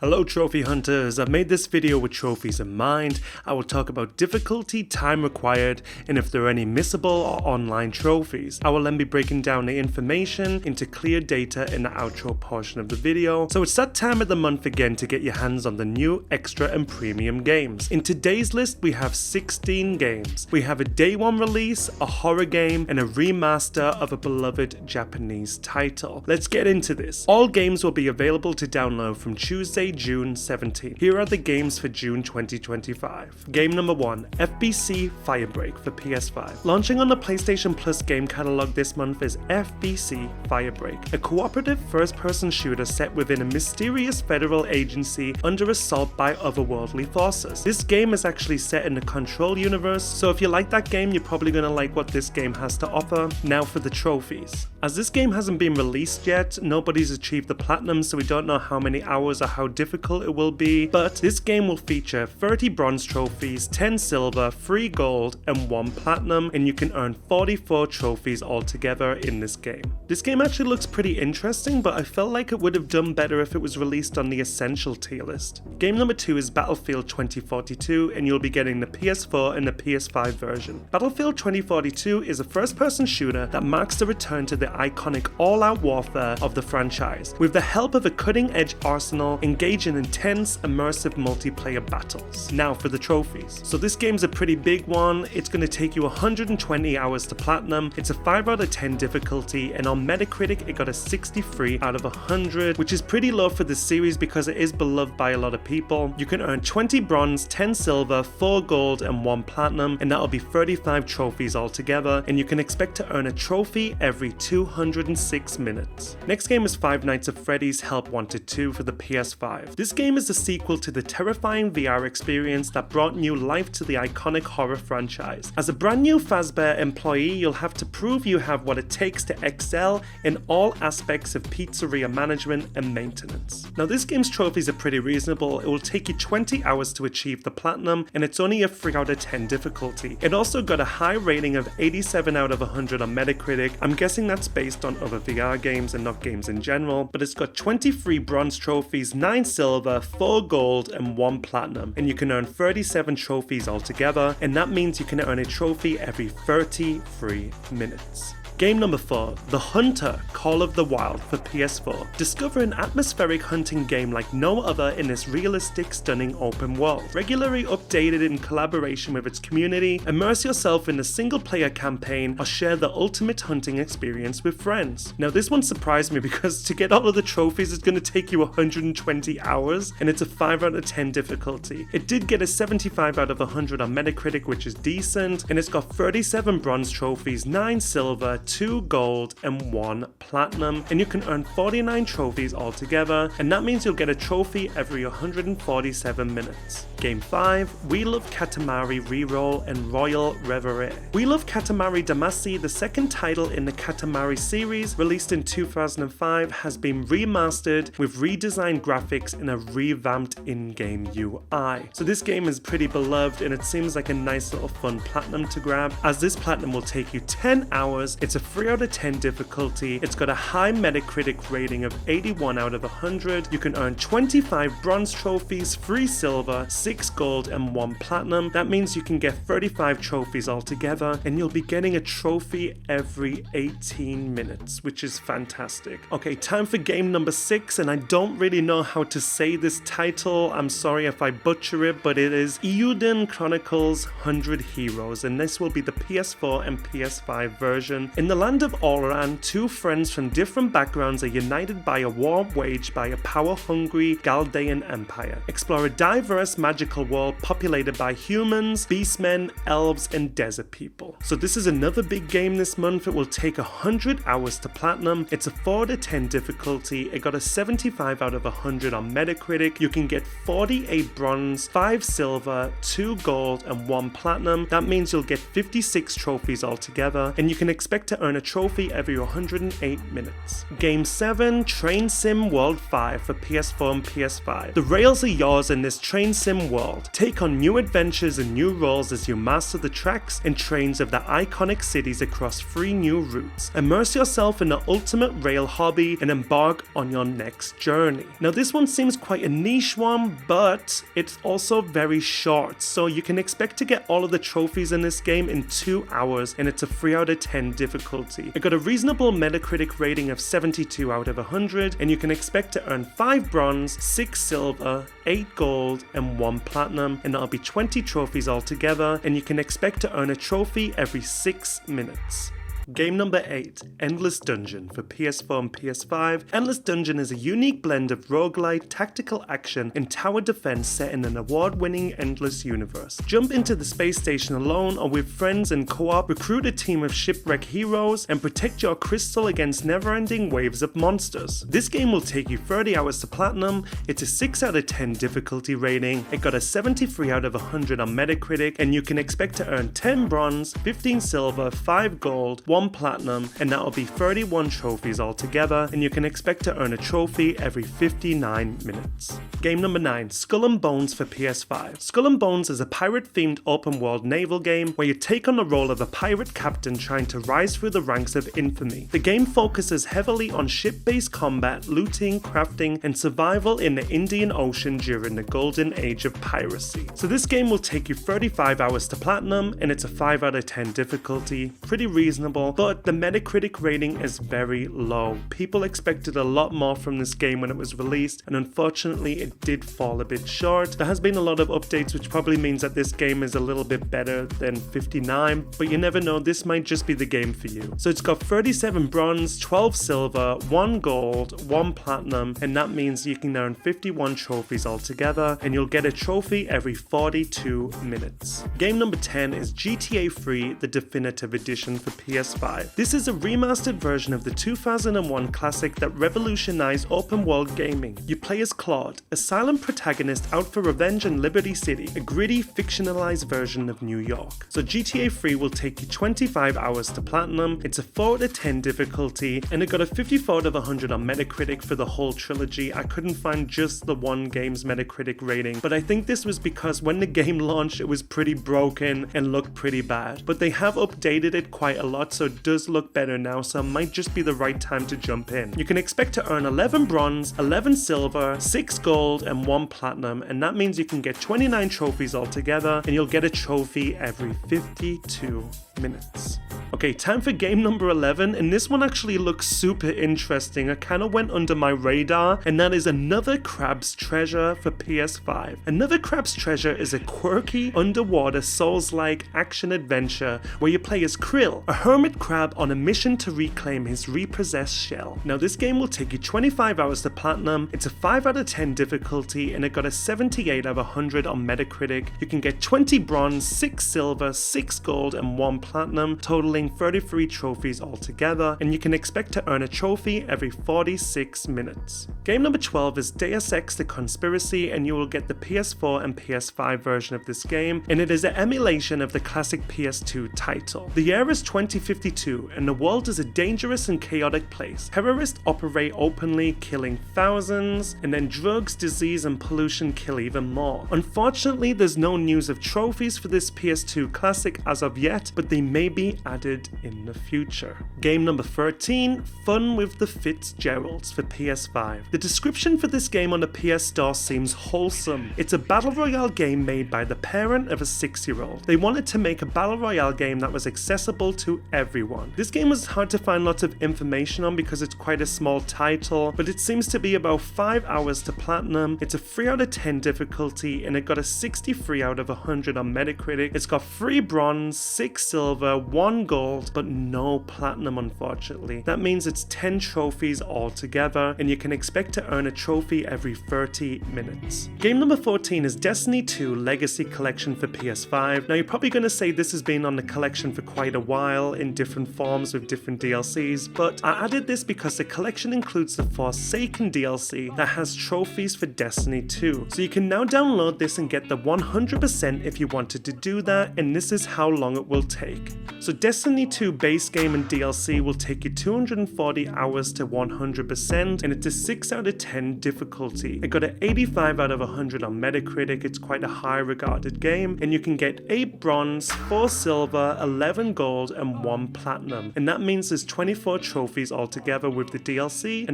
Hello trophy hunters, I've made this video with trophies in mind. I will talk about difficulty, time required, and if there are any missable or online trophies. I will then be breaking down the information into clear data in the outro portion of the video. So it's that time of the month again to get your hands on the new extra and premium games. In today's list we have 16 games. We have a day one release, a horror game, and a remaster of a beloved Japanese title. Let's get into this. All games will be available to download from Tuesday, June 17th. Here are the games for June 2025. Game number 1, FBC Firebreak for PS5. Launching on the PlayStation Plus game catalog this month is FBC Firebreak, a cooperative first-person shooter set within a mysterious federal agency under assault by otherworldly forces. This game is actually set in the Control universe, so if you like that game, you're probably gonna like what this game has to offer. Now for the trophies. As this game hasn't been released yet, nobody's achieved the platinum, so we don't know how many hours or how difficult it will be, but this game will feature 30 bronze trophies, 10 silver, 3 gold, and 1 platinum, and you can earn 44 trophies altogether in this game. This game actually looks pretty interesting, but I felt like it would have done better if it was released on the Essential tier list. Game number 2 is Battlefield 2042, and you'll be getting the PS4 and the PS5 version. Battlefield 2042 is a first-person shooter that marks the return to the iconic all-out warfare of the franchise. With the help of a cutting-edge arsenal, engage in intense, immersive multiplayer battles. Now for the trophies. So this game's a pretty big one. It's going to take you 120 hours to platinum. It's a 5 out of 10 difficulty, and on Metacritic it got a 63 out of 100, which is pretty low for this series because it is beloved by a lot of people. You can earn 20 bronze, 10 silver, 4 gold, and 1 platinum, and that'll be 35 trophies altogether, and you can expect to earn a trophy every 206 minutes. Next game is Five Nights at Freddy's Help Wanted 2 for the PS5. This game is a sequel to the terrifying VR experience that brought new life to the iconic horror franchise. As a brand new Fazbear employee, you'll have to prove you have what it takes to excel in all aspects of pizzeria management and maintenance. Now this game's trophies are pretty reasonable. It will take you 20 hours to achieve the platinum, and it's only a 3 out of 10 difficulty. It also got a high rating of 87 out of 100 on Metacritic. I'm guessing that's based on other VR games and not games in general, but it's got 23 bronze trophies, 9 silver, 4 gold, and 1 platinum, and you can earn 37 trophies altogether, and that means you can earn a trophy every 33 minutes. Game number 4, The Hunter Call of the Wild for PS4. Discover an atmospheric hunting game like no other in this realistic, stunning open world. Regularly updated in collaboration with its community, immerse yourself in the single-player campaign or share the ultimate hunting experience with friends. Now this one surprised me because to get all of the trophies is going to take you 120 hours, and it's a 5 out of 10 difficulty. It did get a 75 out of 100 on Metacritic, which is decent, and it's got 37 bronze trophies, 9 silver, 2 gold, and 1 platinum, and you can earn 49 trophies altogether, and that means you'll get a trophy every 147 minutes. Game 5, We Love Katamari Reroll and Royal Reverie. We Love Katamari Damacy, the second title in the Katamari series, released in 2005, has been remastered with redesigned graphics and a revamped in-game UI. So this game is pretty beloved, and it seems like a nice little fun platinum to grab, as this platinum will take you 10 hours. It's a 3 out of 10 difficulty. It's got a high Metacritic rating of 81 out of 100. You can earn 25 bronze trophies, 3 silver, 6 gold, and 1 platinum. That means you can get 35 trophies altogether, and you'll be getting a trophy every 18 minutes, which is fantastic. Okay, time for game number 6, and I don't really know how to say this title. I'm sorry if I butcher it, but it is Eiyuden Chronicles 100 Heroes, and this will be the PS4 and PS5 version. In the land of Oran, 2 friends from different backgrounds are united by a war waged by a power-hungry Galdean empire. Explore a diverse magical world populated by humans, beastmen, elves, and desert people. So this is another big game this month. It will take 100 hours to platinum. It's a 4 out of 10 difficulty. It got a 75 out of 100 on Metacritic. You can get 48 bronze, 5 silver, 2 gold, and 1 platinum. That means you'll get 56 trophies altogether, and you can expect to to earn a trophy every 108 minutes. Game 7, Train Sim World 5 for PS4 and PS5. The rails are yours in this Train Sim world. Take on new adventures and new roles as you master the tracks and trains of the iconic cities across 3 new routes. Immerse yourself in the ultimate rail hobby and embark on your next journey. Now this one seems quite a niche one, but it's also very short, so you can expect to get all of the trophies in this game in 2 hours, and it's a 3 out of 10 difficulty. It got a reasonable Metacritic rating of 72 out of 100, and you can expect to earn 5 bronze, 6 silver, 8 gold, and 1 platinum, and that'll be 20 trophies altogether, and you can expect to earn a trophy every 6 minutes. Game number 8, Endless Dungeon for PS4 and PS5. Endless Dungeon is a unique blend of roguelite, tactical action, and tower defense set in an award-winning endless universe. Jump into the space station alone or with friends in co-op, recruit a team of shipwreck heroes, and protect your crystal against never-ending waves of monsters. This game will take you 30 hours to platinum. It's a 6 out of 10 difficulty rating. It got a 73 out of 100 on Metacritic, and you can expect to earn 10 bronze, 15 silver, 5 gold, 1 platinum, and that'll be 31 trophies altogether, and you can expect to earn a trophy every 59 minutes. Game number 9, Skull and Bones for PS5. Skull and Bones is a pirate-themed open-world naval game where you take on the role of a pirate captain trying to rise through the ranks of infamy. The game focuses heavily on ship-based combat, looting, crafting, and survival in the Indian Ocean during the golden age of piracy. So this game will take you 35 hours to platinum, and it's a 5 out of 10 difficulty, pretty reasonable, but the Metacritic rating is very low. People expected a lot more from this game when it was released, and unfortunately it did fall a bit short. There has been a lot of updates, which probably means that this game is a little bit better than 59, but you never know, this might just be the game for you. So it's got 37 bronze, 12 silver, 1 gold, 1 platinum, and that means you can earn 51 trophies altogether, and you'll get a trophy every 42 minutes. Game number 10 is GTA 3, the Definitive Edition for PS5. This is a remastered version of the 2001 classic that revolutionized open world gaming. You play as Claude, a silent protagonist out for revenge in Liberty City, a gritty, fictionalized version of New York. So GTA 3 will take you 25 hours to platinum, it's a 4 out of 10 difficulty, and it got a 54 out of 100 on Metacritic for the whole trilogy. I couldn't find just the one game's Metacritic rating, but I think this was because when the game launched it was pretty broken and looked pretty bad. But they have updated it quite a lot, so it does look better now, so it might just be the right time to jump in. You can expect to earn 11 bronze, 11 silver, 6 gold, and 1 platinum, and that means you can get 29 trophies altogether, and you'll get a trophy every 52 minutes. Okay, time for game number 11, and this one actually looks super interesting. It kind of went under my radar, and that is Another Crab's Treasure for PS5. Another Crab's Treasure is a quirky, underwater, Souls-like action-adventure where you play as Krill, a hermit crab on a mission to reclaim his repossessed shell. Now this game will take you 25 hours to platinum, it's a 5 out of 10 difficulty, and it got a 78 out of 100 on Metacritic. You can get 20 bronze, 6 silver, 6 gold, and 1 platinum, totaling 33 trophies altogether, and you can expect to earn a trophy every 46 minutes. Game number 12 is Deus Ex: The Conspiracy, and you will get the PS4 and PS5 version of this game, and it is an emulation of the classic PS2 title. The year is 2052, and the world is a dangerous and chaotic place. Terrorists operate openly, killing thousands, and then drugs, disease, and pollution kill even more. Unfortunately, there's no news of trophies for this PS2 classic as of yet, but they may be added in the future. Game number 13, Fun with the Fitzgeralds for PS5. The description for this game on the PS Store seems wholesome. It's a battle royale game made by the parent of a 6-year-old. They wanted to make a battle royale game that was accessible to everyone. This game was hard to find lots of information on because it's quite a small title, but it seems to be about 5 hours to platinum. It's a 3 out of 10 difficulty, and it got a 63 out of 100 on Metacritic. It's got 3 bronze, 6 silver, 1 gold, but no platinum unfortunately. That means it's 10 trophies altogether, and you can expect to earn a trophy every 30 minutes. Game number 14 is Destiny 2 Legacy Collection for PS5. Now you're probably going to say this has been on the collection for quite a while in different forms with different DLCs, but I added this because the collection includes the Forsaken DLC that has trophies for Destiny 2. So you can now download this and get the 100% if you wanted to do that, and this is how long it will take. So Destiny Destiny 2 base game and DLC will take you 240 hours to 100%, and it's a 6 out of 10 difficulty. It got an 85 out of 100 on Metacritic. It's quite a high regarded game, and you can get 8 bronze, 4 silver, 11 gold, and 1 platinum. And that means there's 24 trophies altogether with the DLC,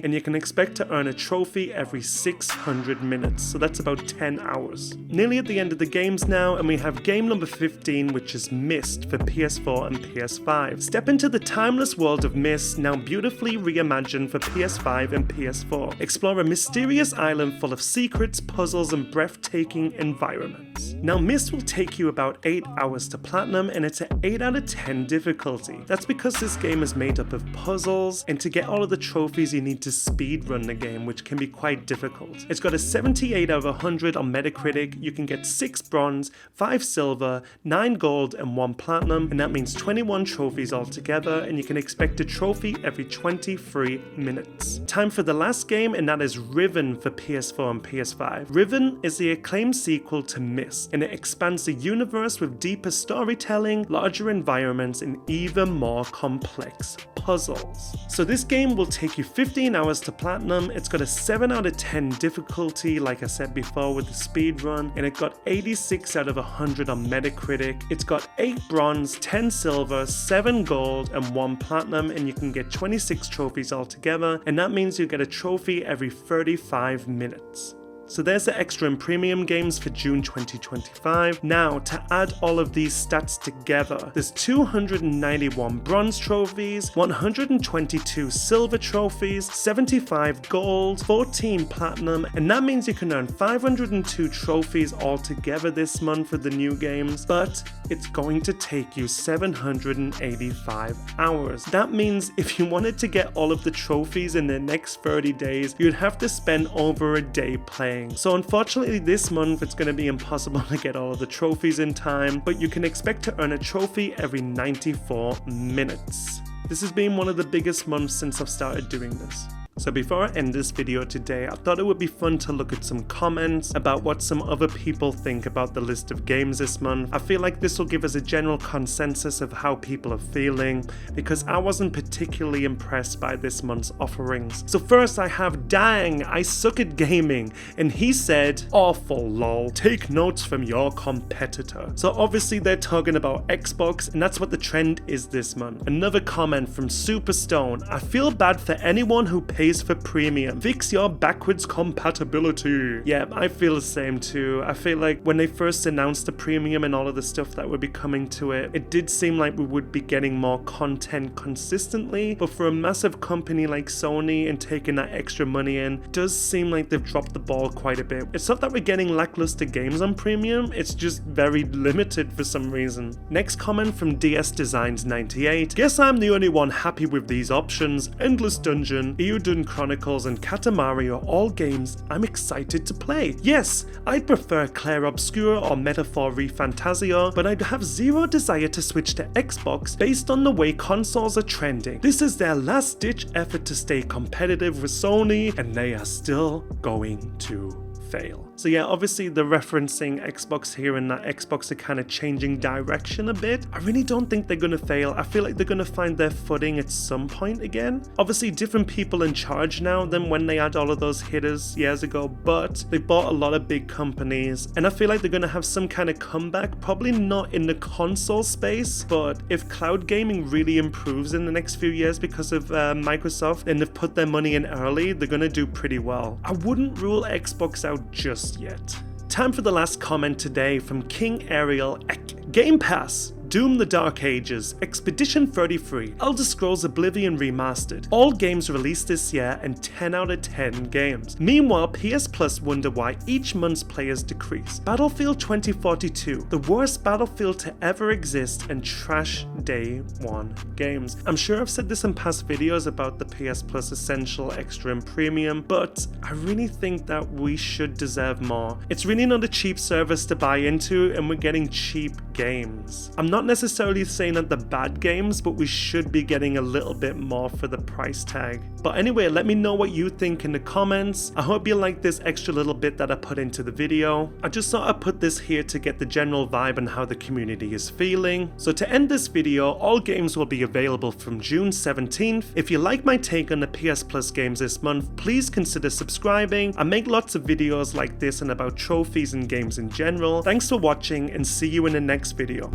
and you can expect to earn a trophy every 600 minutes, so that's about 10 hours. Nearly at the end of the games now, and we have game number 15, which is Myst for PS4 and PS5. Step into the timeless world of Myst, now beautifully reimagined for PS5 and PS4. Explore a mysterious island full of secrets, puzzles, and breathtaking environments. Now Myst will take you about 8 hours to platinum, and it's an 8 out of 10 difficulty. That's because this game is made up of puzzles, and to get all of the trophies you need to speedrun the game, which can be quite difficult. It's got a 78 out of 100 on Metacritic. You can get 6 bronze, 5 silver, 9 gold, and 1 platinum, and that means 21 trophies altogether, and you can expect a trophy every 23 minutes. Time for the last game, and that is Riven for PS4 and PS5. Riven is the acclaimed sequel to Myst, and it expands the universe with deeper storytelling, larger environments, and even more complex puzzles. So this game will take you 15 hours to platinum. It's got a 7 out of 10 difficulty, like I said before, with the speed run, and it got 86 out of 100 on Metacritic. It's got 8 bronze, 10 silver, 7 gold, and 1 platinum, and you can get 26 trophies altogether, and that means you get a trophy every 35 minutes. So there's the extra and premium games for June 2025. Now, to add all of these stats together, there's 291 bronze trophies, 122 silver trophies, 75 gold, 14 platinum, and that means you can earn 502 trophies altogether this month for the new games, but it's going to take you 785 hours. That means if you wanted to get all of the trophies in the next 30 days, you'd have to spend over a day playing. So unfortunately this month it's going to be impossible to get all of the trophies in time, but you can expect to earn a trophy every 94 minutes. This has been one of the biggest months since I've started doing this. So before I end this video today, I thought it would be fun to look at some comments about what some other people think about the list of games this month. I feel like this will give us a general consensus of how people are feeling, because I wasn't particularly impressed by this month's offerings. So first I have Dang, I Suck at Gaming, and he said, awful lol, take notes from your competitor. So obviously they're talking about Xbox, and that's what the trend is this month. Another comment from Superstone, I feel bad for anyone who pays for premium. Fix your backwards compatibility. Yeah, I feel the same too. I feel like when they first announced the premium and all of the stuff that would be coming to it, it did seem like we would be getting more content consistently, but for a massive company like Sony and taking that extra money in, it does seem like they've dropped the ball quite a bit. It's not that we're getting lackluster games on premium, it's just very limited for some reason. Next comment from DS Designs 98. Guess I'm the only one happy with these options. Endless Dungeon, Eiyuden Chronicles, and Katamari are all games I'm excited to play. Yes, I'd prefer Clair Obscur or Metaphor ReFantazio, but I'd have zero desire to switch to Xbox based on the way consoles are trending. This is their last-ditch effort to stay competitive with Sony, and they are still going to fail. So yeah, obviously they're referencing Xbox here, and that Xbox are kind of changing direction a bit. I really don't think they're going to fail. I feel like they're going to find their footing at some point again. Obviously different people in charge now than when they had all of those hitters years ago, but they bought a lot of big companies, and I feel like they're going to have some kind of comeback, probably not in the console space, but if cloud gaming really improves in the next few years because of Microsoft, and they've put their money in early, they're going to do pretty well. I wouldn't rule Xbox out just yet. Time for the last comment today from King Ariel Ek. Game Pass, Doom the Dark Ages, Expedition 33, Elder Scrolls Oblivion Remastered. All games released this year and 10 out of 10 games. Meanwhile, PS Plus wonder why each month's players decrease. Battlefield 2042, the worst Battlefield to ever exist, and trash day one games. I'm sure I've said this in past videos about the PS Plus Essential, Extra, and Premium, but I really think that we should deserve more. It's really not a cheap service to buy into, and we're getting cheap games. I'm not necessarily saying that they're bad games, but we should be getting a little bit more for the price tag. But anyway, let me know what you think in the comments. I hope you like this extra little bit that I put into the video. I just thought I'd put this here to get the general vibe on how the community is feeling. So to end this video, all games will be available from June 17th. If you like my take on the PS Plus games this month, please consider subscribing. I make lots of videos like this and about trophies and games in general. Thanks for watching and see you in the next video.